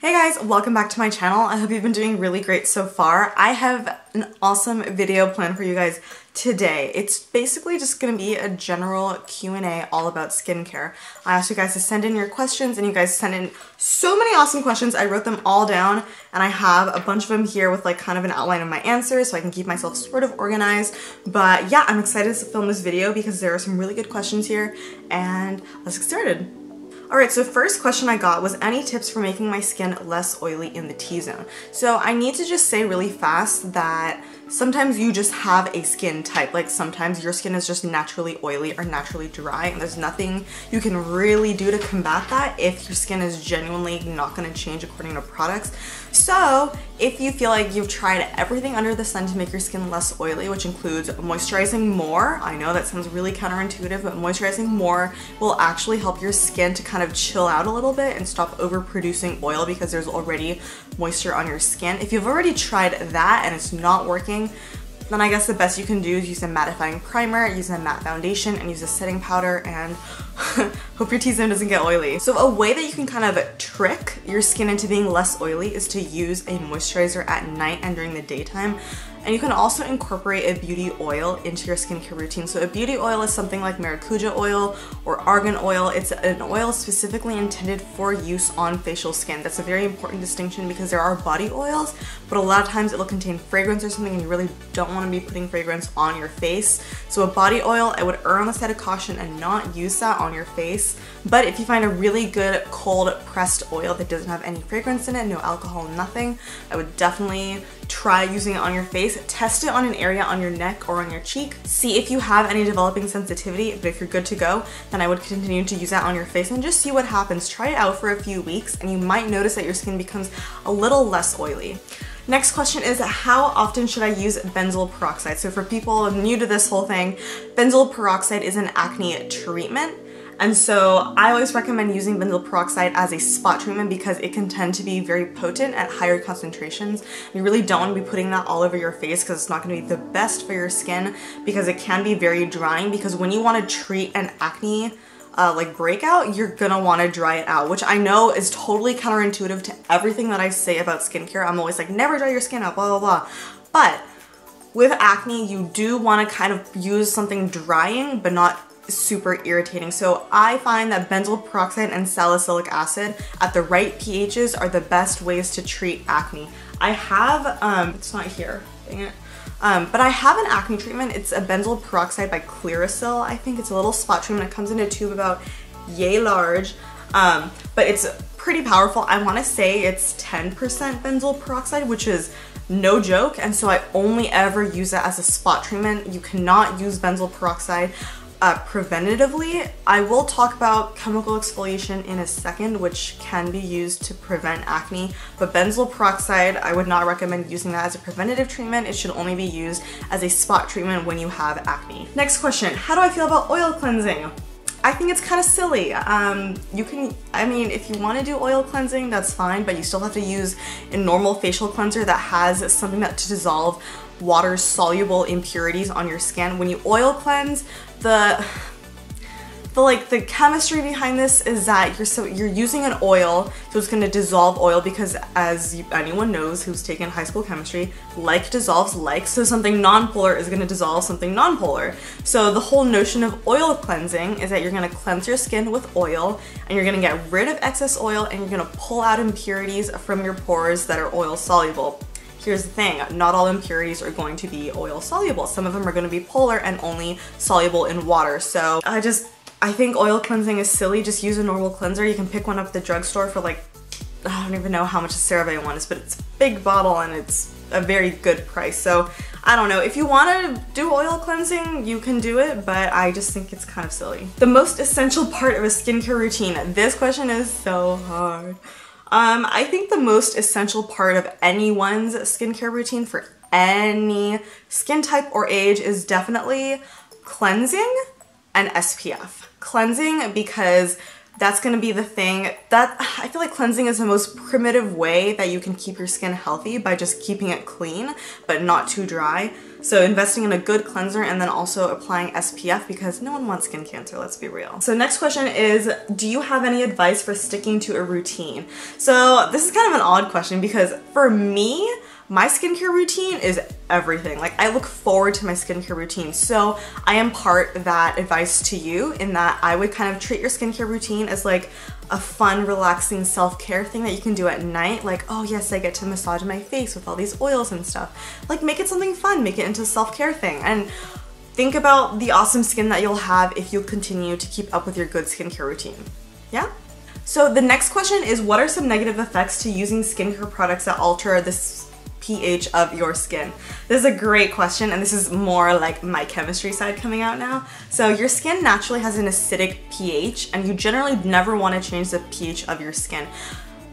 Hey guys, welcome back to my channel. I hope you've been doing really great so far. I have an awesome video planned for you guys today. It's basically just going to be a general Q&A all about skincare. I asked you guys to send in your questions and you guys sent in so many awesome questions. I wrote them all down and I have a bunch of them here with like kind of an outline of my answers so I can keep myself sort of organized. But yeah, I'm excited to film this video because there are some really good questions here and let's get started. Alright, so first question I got was any tips for making my skin less oily in the T-zone? So I need to just say really fast that sometimes you just have a skin type. Like sometimes your skin is just naturally oily or naturally dry and there's nothing you can really do to combat that if your skin is genuinely not going to change according to products. So if you feel like you've tried everything under the sun to make your skin less oily, which includes moisturizing more, I know that sounds really counterintuitive, but moisturizing more will actually help your skin to kind of chill out a little bit and stop overproducing oil because there's already moisture on your skin. If you've already tried that and it's not working, then I guess the best you can do is use a mattifying primer, use a matte foundation, and use a setting powder, and hope your T-zone doesn't get oily. So a way that you can kind of trick your skin into being less oily is to use a moisturizer at night and during the daytime. And you can also incorporate a beauty oil into your skincare routine. So a beauty oil is something like maracuja oil or argan oil. It's an oil specifically intended for use on facial skin. That's a very important distinction because there are body oils, but a lot of times it will contain fragrance or something and you really don't want to be putting fragrance on your face. So a body oil, I would err on the side of caution and not use that on your face. But if you find a really good cold pressed oil that doesn't have any fragrance in it, no alcohol, nothing, I would definitely try using it on your face. Test it on an area on your neck or on your cheek. See if you have any developing sensitivity, but if you're good to go, then I would continue to use that on your face and just see what happens. Try it out for a few weeks and you might notice that your skin becomes a little less oily. Next question is, how often should I use benzoyl peroxide? So for people new to this whole thing, benzoyl peroxide is an acne treatment. And so I always recommend using benzoyl peroxide as a spot treatment because it can tend to be very potent at higher concentrations. You really don't want to be putting that all over your face because it's not going to be the best for your skin because it can be very drying, because when you want to treat an acne like breakout, you're gonna want to dry it out, which I know is totally counterintuitive to everything that I say about skincare. I'm always like, never dry your skin out, blah, blah, blah. But with acne, you do want to kind of use something drying, but not super irritating. So I find that benzoyl peroxide and salicylic acid at the right pHs are the best ways to treat acne. I have, it's not here, dang it. But I have an acne treatment. It's a benzoyl peroxide by Clearasil. I think it's a little spot treatment. It comes in a tube about yay large, but it's pretty powerful. I want to say it's 10% benzoyl peroxide, which is no joke. And so I only ever use it as a spot treatment. You cannot use benzoyl peroxide preventatively. I will talk about chemical exfoliation in a second, which can be used to prevent acne, but benzoyl peroxide, I would not recommend using that as a preventative treatment. It should only be used as a spot treatment when you have acne. Next question, how do I feel about oil cleansing? I think it's kind of silly. I mean, if you want to do oil cleansing, that's fine, but you still have to use a normal facial cleanser that has something to dissolve water soluble impurities on your skin. When you oil cleanse, the chemistry behind this is that you're using an oil, so it's going to dissolve oil because, as anyone knows who's taken high school chemistry, like dissolves like, so something nonpolar is going to dissolve something nonpolar. So the whole notion of oil cleansing is that you're going to cleanse your skin with oil and you're going to get rid of excess oil and you're going to pull out impurities from your pores that are oil soluble. Here's the thing, not all impurities are going to be oil soluble. Some of them are going to be polar and only soluble in water. So I think oil cleansing is silly. Just use a normal cleanser. You can pick one up at the drugstore for like, I don't even know how much a CeraVe one is, but it's a big bottle and it's a very good price. So I don't know, if you want to do oil cleansing, you can do it, but I just think it's kind of silly. The most essential part of a skincare routine. This question is so hard. I think the most essential part of anyone's skincare routine for any skin type or age is definitely cleansing and SPF. Cleansing because That's gonna be the thing. That I feel like cleansing is the most primitive way that you can keep your skin healthy, by just keeping it clean, but not too dry. So investing in a good cleanser and then also applying SPF, because no one wants skin cancer, let's be real. So next question is, do you have any advice for sticking to a routine? So this is kind of an odd question, because for me, my skincare routine is everything. Like, I look forward to my skincare routine. So I impart that advice to you, in that I would kind of treat your skincare routine as like a fun, relaxing self-care thing that you can do at night. Like, oh yes, I get to massage my face with all these oils and stuff. Like, make it something fun, make it into a self-care thing. And think about the awesome skin that you'll have if you continue to keep up with your good skincare routine. Yeah? So the next question is, what are some negative effects to using skincare products that alter this pH of your skin? This is a great question, and this is more like my chemistry side coming out now. So your skin naturally has an acidic pH, and you generally never want to change the pH of your skin.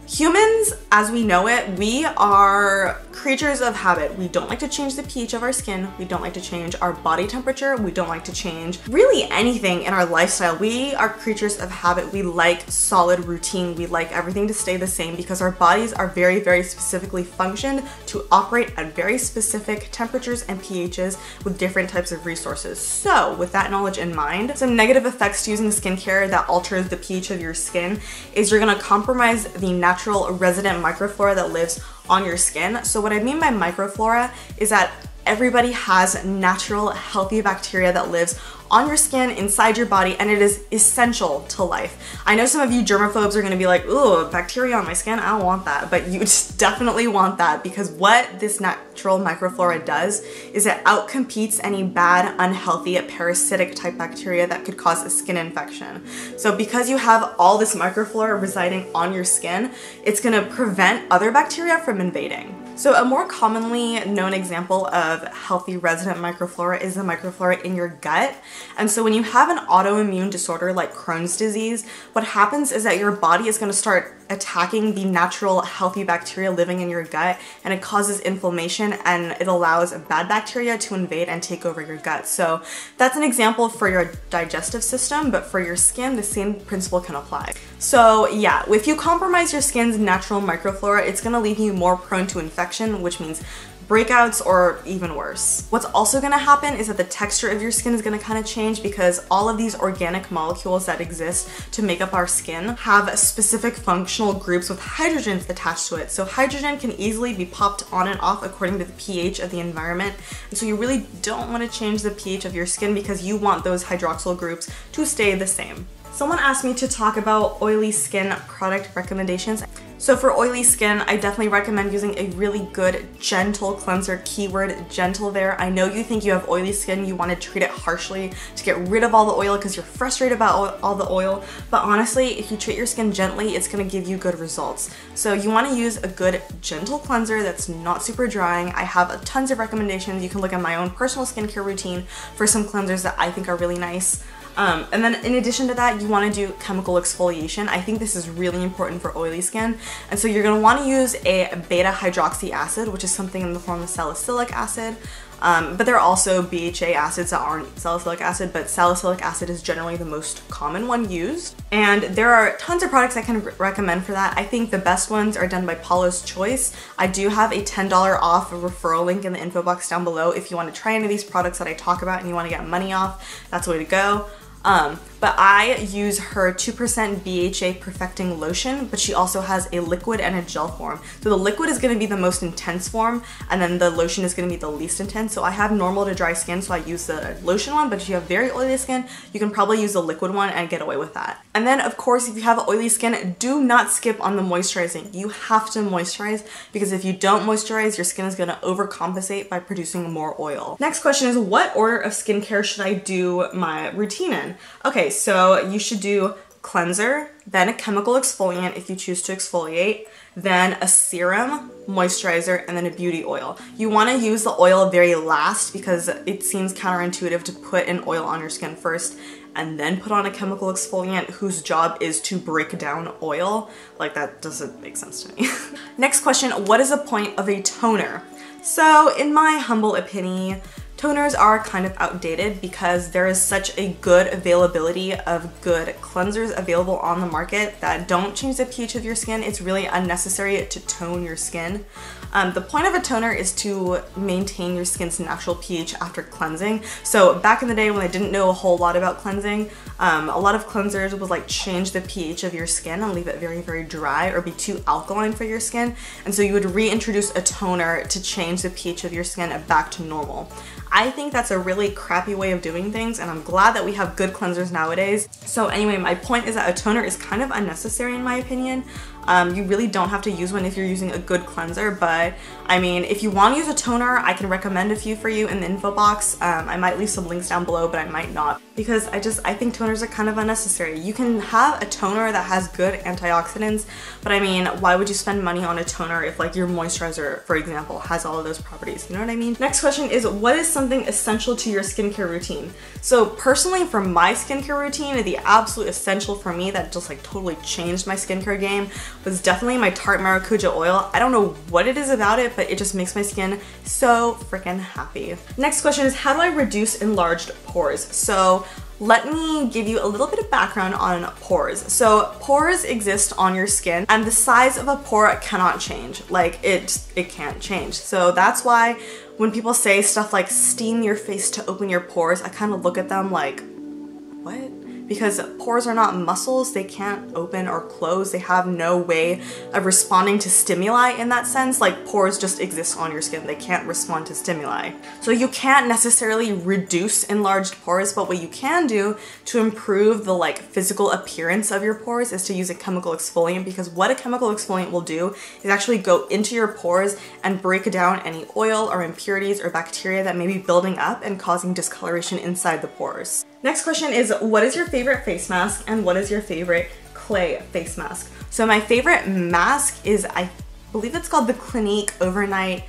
Humans, as we know it, we are creatures of habit. We don't like to change the pH of our skin. We don't like to change our body temperature. We don't like to change really anything in our lifestyle. We are creatures of habit. We like solid routine. We like everything to stay the same, because our bodies are very, very specifically functioned to operate at very specific temperatures and pHs with different types of resources. So with that knowledge in mind, some negative effects to using skincare that alters the pH of your skin is you're gonna compromise the natural resident microflora that lives on your skin. So what I mean by microflora is that everybody has natural, healthy bacteria that lives on your skin, inside your body, and it is essential to life. I know some of you germaphobes are gonna be like, ooh, bacteria on my skin, I don't want that. But you definitely want that, because what this natural microflora does is it outcompetes any bad, unhealthy, parasitic type bacteria that could cause a skin infection. So because you have all this microflora residing on your skin, it's gonna prevent other bacteria from invading. So a more commonly known example of healthy resident microflora is the microflora in your gut. And so when you have an autoimmune disorder like Crohn's disease, what happens is that your body is going to start attacking the natural healthy bacteria living in your gut, and it causes inflammation, and it allows bad bacteria to invade and take over your gut. So that's an example for your digestive system, but for your skin, the same principle can apply. So yeah, if you compromise your skin's natural microflora, it's going to leave you more prone to infection, which means breakouts or even worse. What's also gonna happen is that the texture of your skin is gonna kind of change, because all of these organic molecules that exist to make up our skin have specific functional groups with hydrogens attached to it. So hydrogen can easily be popped on and off according to the pH of the environment. And so you really don't want to change the pH of your skin, because you want those hydroxyl groups to stay the same. Someone asked me to talk about oily skin product recommendations. So for oily skin, I definitely recommend using a really good gentle cleanser. Keyword gentle there. I know you think you have oily skin, you want to treat it harshly to get rid of all the oil because you're frustrated about all the oil, but honestly, if you treat your skin gently, it's going to give you good results. So you want to use a good gentle cleanser that's not super drying. I have tons of recommendations. You can look at my own personal skincare routine for some cleansers that I think are really nice. And then in addition to that, you want to do chemical exfoliation. I think this is really important for oily skin. And so you're going to want to use a beta hydroxy acid, which is something in the form of salicylic acid. But there are also BHA acids that aren't salicylic acid, but salicylic acid is generally the most common one used. And there are tons of products I can recommend for that. I think the best ones are done by Paula's Choice. I do have a $10 off referral link in the info box down below if you want to try any of these products that I talk about and you want to get money off. That's the way to go. But I use her 2% BHA Perfecting Lotion, but she also has a liquid and a gel form. So the liquid is going to be the most intense form, and then the lotion is going to be the least intense. So I have normal to dry skin, so I use the lotion one, but if you have very oily skin, you can probably use the liquid one and get away with that. And then of course, if you have oily skin, do not skip on the moisturizing. You have to moisturize, because if you don't moisturize, your skin is going to overcompensate by producing more oil. Next question is, what order of skincare should I do my routine in? Okay, so you should do cleanser, then a chemical exfoliant if you choose to exfoliate, then a serum, moisturizer, and then a beauty oil. You want to use the oil very last because it seems counterintuitive to put an oil on your skin first and then put on a chemical exfoliant whose job is to break down oil. Like, that doesn't make sense to me. Next question, what is the point of a toner? So in my humble opinion, Toners are kind of outdated because there is such a good availability of good cleansers available on the market that don't change the pH of your skin. It's really unnecessary to tone your skin. The point of a toner is to maintain your skin's natural pH after cleansing. So back in the day when I didn't know a whole lot about cleansing, a lot of cleansers would like change the pH of your skin and leave it very, very dry or be too alkaline for your skin. And so you would reintroduce a toner to change the pH of your skin back to normal. I think that's a really crappy way of doing things, and I'm glad that we have good cleansers nowadays. So anyway, my point is that a toner is kind of unnecessary in my opinion. You really don't have to use one if you're using a good cleanser, but I mean, if you want to use a toner, I can recommend a few for you in the info box. I might leave some links down below, but I might not, because I think toners are kind of unnecessary. You can have a toner that has good antioxidants, but I mean, why would you spend money on a toner if like your moisturizer, for example, has all of those properties? You know what I mean? Next question is, what is something essential to your skincare routine? So personally, for my skincare routine, the absolute essential for me that just like totally changed my skincare game was definitely my Tarte Maracuja oil. I don't know what it is about it, but it just makes my skin so freaking happy. Next question is, how do I reduce enlarged pores? So let me give you a little bit of background on pores. So pores exist on your skin, and the size of a pore cannot change. Like it can't change. So that's why when people say stuff like steam your face to open your pores, I kind of look at them like, what? Because pores are not muscles, they can't open or close. They have no way of responding to stimuli in that sense. Like pores just exist on your skin, they can't respond to stimuli. So you can't necessarily reduce enlarged pores, but what you can do to improve the like physical appearance of your pores is to use a chemical exfoliant, because what a chemical exfoliant will do is actually go into your pores and break down any oil or impurities or bacteria that may be building up and causing discoloration inside the pores. Next question is, what is your favorite face mask and what is your favorite clay face mask? So my favorite mask is, I believe it's called the Clinique Overnight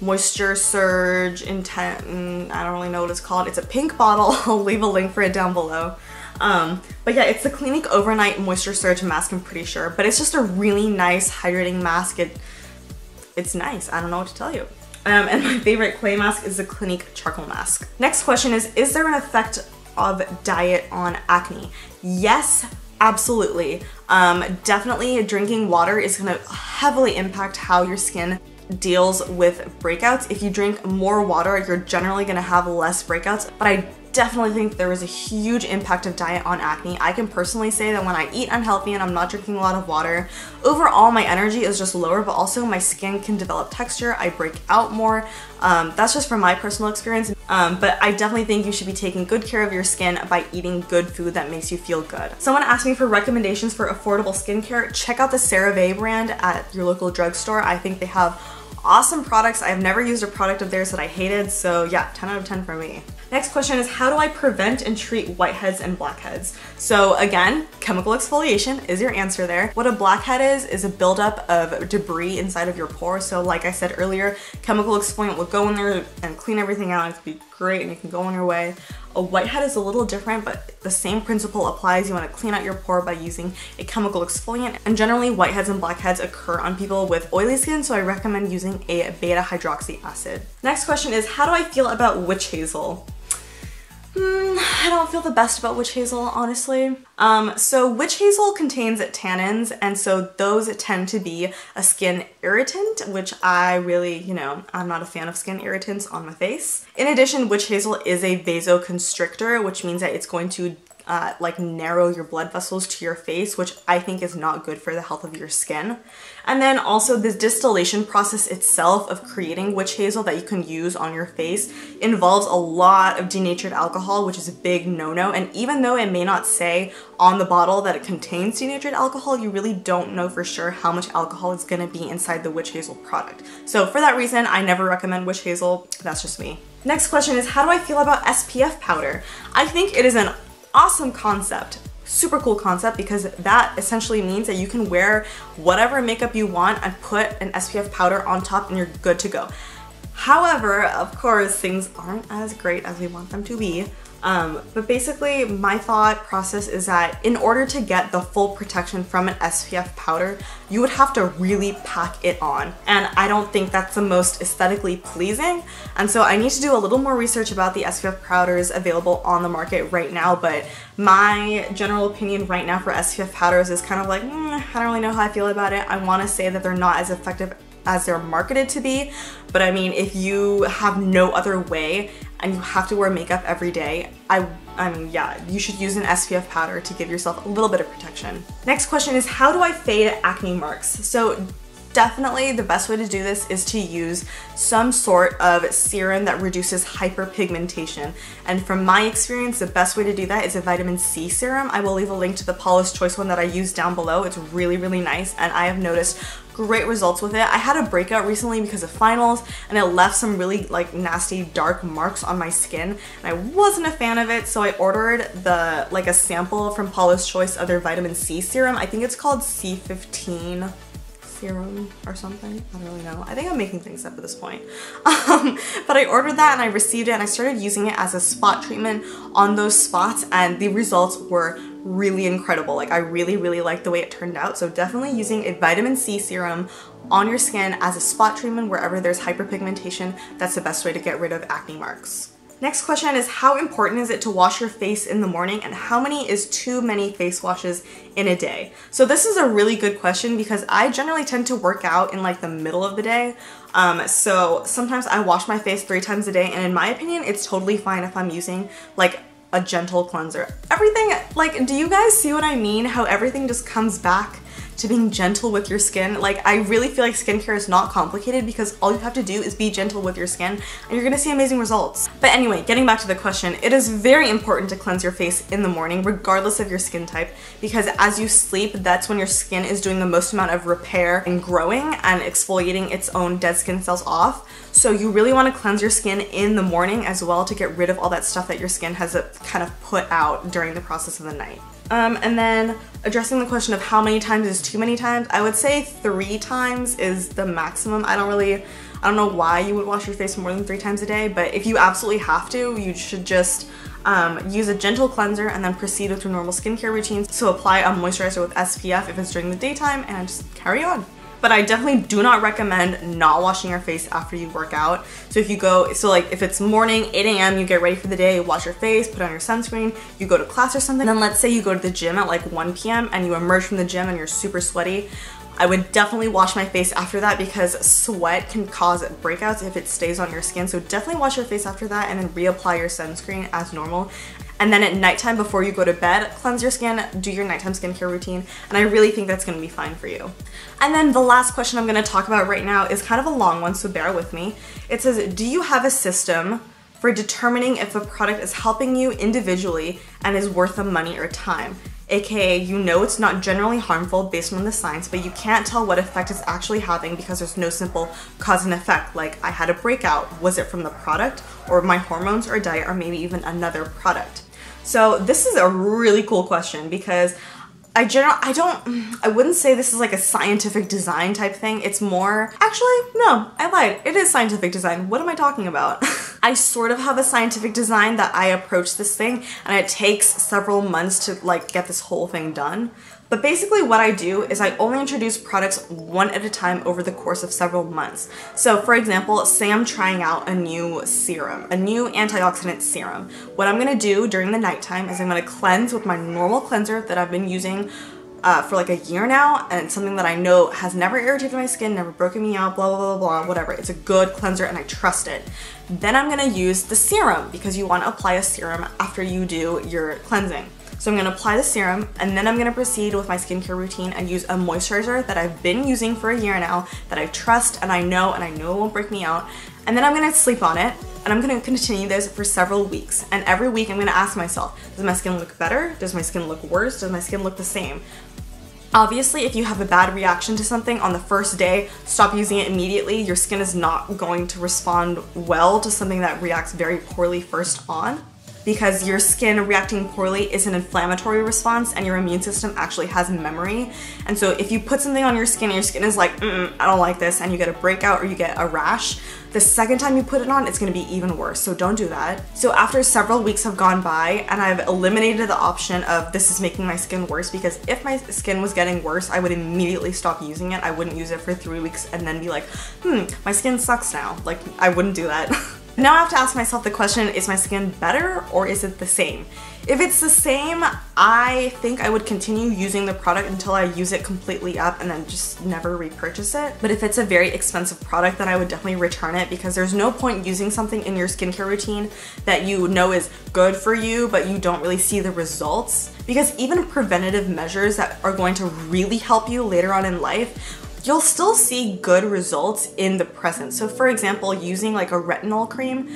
Moisture Surge Intent. I don't really know what it's called. It's a pink bottle. I'll leave a link for it down below. But yeah, it's the Clinique Overnight Moisture Surge mask, I'm pretty sure. But it's just a really nice hydrating mask. It's nice. I don't know what to tell you. And my favorite clay mask is the Clinique Charcoal Mask. Next question is there an effect of diet on acne? Yes, absolutely. Definitely drinking water is going to heavily impact how your skin deals with breakouts. If you drink more water, you're generally going to have less breakouts, but I definitely think there is a huge impact of diet on acne. I can personally say that when I eat unhealthy and I'm not drinking a lot of water, overall my energy is just lower, but also my skin can develop texture, I break out more. That's just from my personal experience, but I definitely think you should be taking good care of your skin by eating good food that makes you feel good. Someone asked me for recommendations for affordable skincare. Check out the CeraVe brand at your local drugstore. I think they have awesome products. I've never used a product of theirs that I hated, so yeah, 10 out of 10 for me. Next question is, how do I prevent and treat whiteheads and blackheads? So again, chemical exfoliation is your answer there. What a blackhead is a buildup of debris inside of your pore. So like I said earlier, chemical exfoliant will go in there and clean everything out. It could be great and you can go on your way. A whitehead is a little different, but the same principle applies. You want to clean out your pore by using a chemical exfoliant. And generally whiteheads and blackheads occur on people with oily skin, so I recommend using a beta hydroxy acid. Next question is, how do I feel about witch hazel? I don't feel the best about witch hazel, honestly. So witch hazel contains tannins, and so those tend to be a skin irritant, which I really, I'm not a fan of skin irritants on my face. In addition, witch hazel is a vasoconstrictor, which means that it's going to like narrow your blood vessels to your face, which I think is not good for the health of your skin. And then also the distillation process itself of creating witch hazel that you can use on your face involves a lot of denatured alcohol, which is a big no-no. And even though it may not say on the bottle that it contains denatured alcohol, you really don't know for sure how much alcohol is going to be inside the witch hazel product. So for that reason, I never recommend witch hazel. That's just me. Next question is, how do I feel about SPF powder? I think it is an awesome concept, super cool concept, because that essentially means that you can wear whatever makeup you want and put an SPF powder on top and you're good to go. However, of course, things aren't as great as we want them to be. But basically my thought process is that in order to get the full protection from an SPF powder, you would have to really pack it on. And I don't think that's the most aesthetically pleasing. And so I need to do a little more research about the SPF powders available on the market right now. But my general opinion right now for SPF powders is kind of like, I don't really know how I feel about it. I want to say that they're not as effective as they're marketed to be. But I mean, if you have no other way and you have to wear makeup every day, I mean, yeah, you should use an SPF powder to give yourself a little bit of protection. Next question is, how do I fade acne marks? So definitely the best way to do this is to use some sort of serum that reduces hyperpigmentation. And from my experience, the best way to do that is a vitamin C serum. I will leave a link to the Paula's Choice one that I use down below. It's really, really nice, and I have noticed great results with it. I had a breakout recently because of finals, and it left some really like nasty dark marks on my skin, and I wasn't a fan of it, so I ordered a sample from Paula's Choice of their vitamin C serum. I think it's called C15 serum or something. I don't really know. I think I'm making things up at this point. But I ordered that and I received it, and I started using it as a spot treatment on those spots, and the results were really incredible. Like, I really, really liked the way it turned out. So definitely using a vitamin C serum on your skin as a spot treatment wherever there's hyperpigmentation, that's the best way to get rid of acne marks. Next question is, how important is it to wash your face in the morning, and how many is too many face washes in a day? So this is a really good question because I generally tend to work out in like the middle of the day. So sometimes I wash my face 3 times a day, and in my opinion, it's totally fine if I'm using like a gentle cleanser. Everything, like, do you guys see what I mean? How everything just comes back to being gentle with your skin. Like, I really feel like skincare is not complicated because all you have to do is be gentle with your skin and you're gonna see amazing results. But anyway, getting back to the question, it is very important to cleanse your face in the morning regardless of your skin type, because as you sleep, that's when your skin is doing the most amount of repair and growing and exfoliating its own dead skin cells off. So you really want to cleanse your skin in the morning as well to get rid of all that stuff that your skin has kind of put out during the process of the night. And then addressing the question of how many times is too many times, I would say 3 times is the maximum. I don't know why you would wash your face more than 3 times a day, but if you absolutely have to, you should just use a gentle cleanser and then proceed with your normal skincare routines. So apply a moisturizer with SPF if it's during the daytime, and just carry on. But I definitely do not recommend not washing your face after you work out. So if you go, like if it's morning, 8 a.m., you get ready for the day, wash your face, put on your sunscreen, you go to class or something, then let's say you go to the gym at like 1 p.m. and you emerge from the gym and you're super sweaty, I would definitely wash my face after that because sweat can cause breakouts if it stays on your skin. So definitely wash your face after that and then reapply your sunscreen as normal. And then at nighttime before you go to bed, cleanse your skin, do your nighttime skincare routine, and I really think that's gonna be fine for you. And then the last question I'm gonna talk about right now is kind of a long one, so bear with me. It says, do you have a system for determining if a product is helping you individually and is worth the money or time? AKA, you know it's not generally harmful based on the science, but you can't tell what effect it's actually having because there's no simple cause and effect. Like, I had a breakout. Was it from the product or my hormones or diet or maybe even another product? So this is a really cool question because I wouldn't say this is like a scientific design type thing. It's more, actually, no, I lied. It is scientific design. What am I talking about? I sort of have a scientific design that I approach this thing, and it takes several months to like get this whole thing done. But basically what I do is I only introduce products one at a time over the course of several months. So for example, say I'm trying out a new serum, a new antioxidant serum. What I'm gonna do during the nighttime is I'm gonna cleanse with my normal cleanser that I've been using for like a year now, and it's something that I know has never irritated my skin, never broken me out, blah, blah, blah, blah, whatever. It's a good cleanser and I trust it. Then I'm gonna use the serum because you wanna apply a serum after you do your cleansing. So I'm gonna apply the serum, and then I'm gonna proceed with my skincare routine and use a moisturizer that I've been using for a year now, that I trust and I know it won't break me out. And then I'm gonna sleep on it, and I'm gonna continue this for several weeks. And every week I'm gonna ask myself, does my skin look better? Does my skin look worse? Does my skin look the same? Obviously, if you have a bad reaction to something on the first day, stop using it immediately. Your skin is not going to respond well to something that reacts very poorly first on. because your skin reacting poorly is an inflammatory response and your immune system actually has memory. And so if you put something on your skin and your skin is like, I don't like this, and you get a breakout or you get a rash, the second time you put it on, it's gonna be even worse, so don't do that. So after several weeks have gone by and I've eliminated the option of this is making my skin worse, because if my skin was getting worse, I would immediately stop using it. I wouldn't use it for 3 weeks and then be like, my skin sucks now. Like, I wouldn't do that. Now I have to ask myself the question, is my skin better or is it the same? If it's the same, I think I would continue using the product until I use it completely up and then just never repurchase it. But if it's a very expensive product, then I would definitely return it, because there's no point using something in your skincare routine that you know is good for you, but you don't really see the results. Because even preventative measures that are going to really help you later on in life, you'll still see good results in the present. So for example, using like a retinol cream,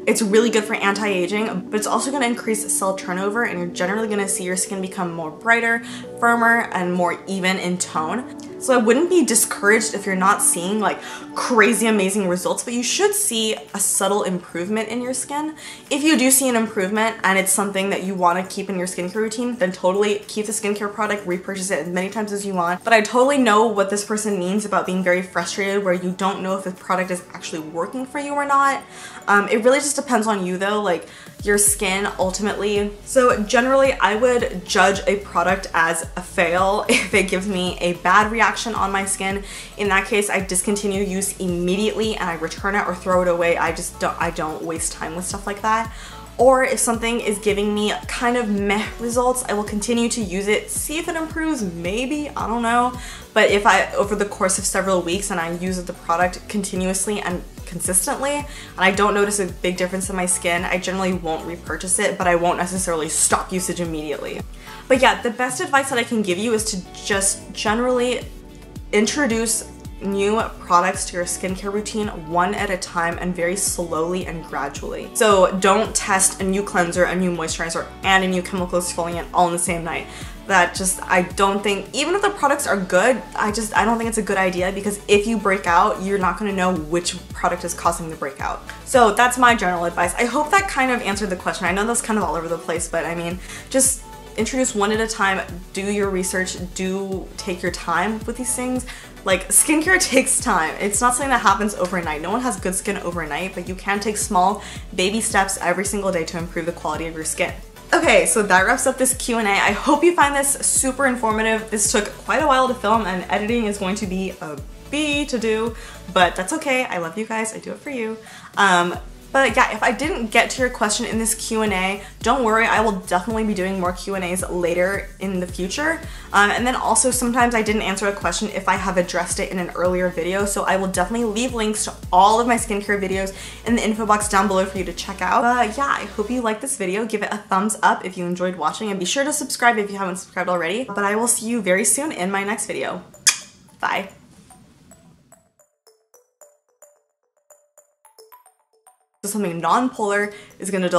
it's really good for anti-aging, but it's also going to increase cell turnover, and you're generally going to see your skin become more brighter, firmer, and more even in tone. So I wouldn't be discouraged if you're not seeing like crazy amazing results, but you should see a subtle improvement in your skin. If you do see an improvement and it's something that you want to keep in your skincare routine, then totally keep the skincare product, repurchase it as many times as you want. But I totally know what this person means about being very frustrated where you don't know if the product is actually working for you or not. It really just depends on you though, like your skin ultimately. So generally I would judge a product as a fail if it gives me a bad reaction on my skin. In that case, I discontinue use immediately and I return it or throw it away. I don't waste time with stuff like that. Or if something is giving me kind of meh results, I will continue to use it, see if it improves, maybe, I don't know. But if over the course of several weeks and I use the product continuously and consistently, and I don't notice a big difference in my skin, I generally won't repurchase it, but I won't necessarily stop usage immediately. But yeah, the best advice that I can give you is to just generally introduce new products to your skincare routine one at a time and very slowly and gradually. So don't test a new cleanser, a new moisturizer, and a new chemical exfoliant all in the same night. That just, I don't think, even if the products are good, I don't think it's a good idea, because if you break out, you're not gonna know which product is causing the breakout. So that's my general advice. I hope that kind of answered the question. I know that's kind of all over the place, but I mean, just introduce one at a time, do your research, do take your time with these things. Like, skincare takes time. It's not something that happens overnight. No one has good skin overnight, but you can take small baby steps every single day to improve the quality of your skin. Okay, so that wraps up this Q&A. I hope you find this super informative. This took quite a while to film and editing is going to be a B to do, but that's okay. I love you guys. I do it for you. But yeah, if I didn't get to your question in this Q&A, don't worry, I will definitely be doing more Q&As later in the future. And then also sometimes I didn't answer a question if I have addressed it in an earlier video, so I will definitely leave links to all of my skincare videos in the info box down below for you to check out. But yeah, I hope you liked this video. Give it a thumbs up if you enjoyed watching, and be sure to subscribe if you haven't subscribed already. But I will see you very soon in my next video. Bye. So something non-polar is gonna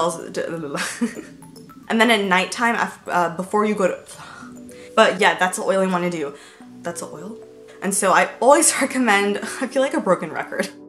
and then at nighttime, before you go to, but yeah, that's the oil you want to do. That's the oil. And so I always recommend, I feel like a broken record.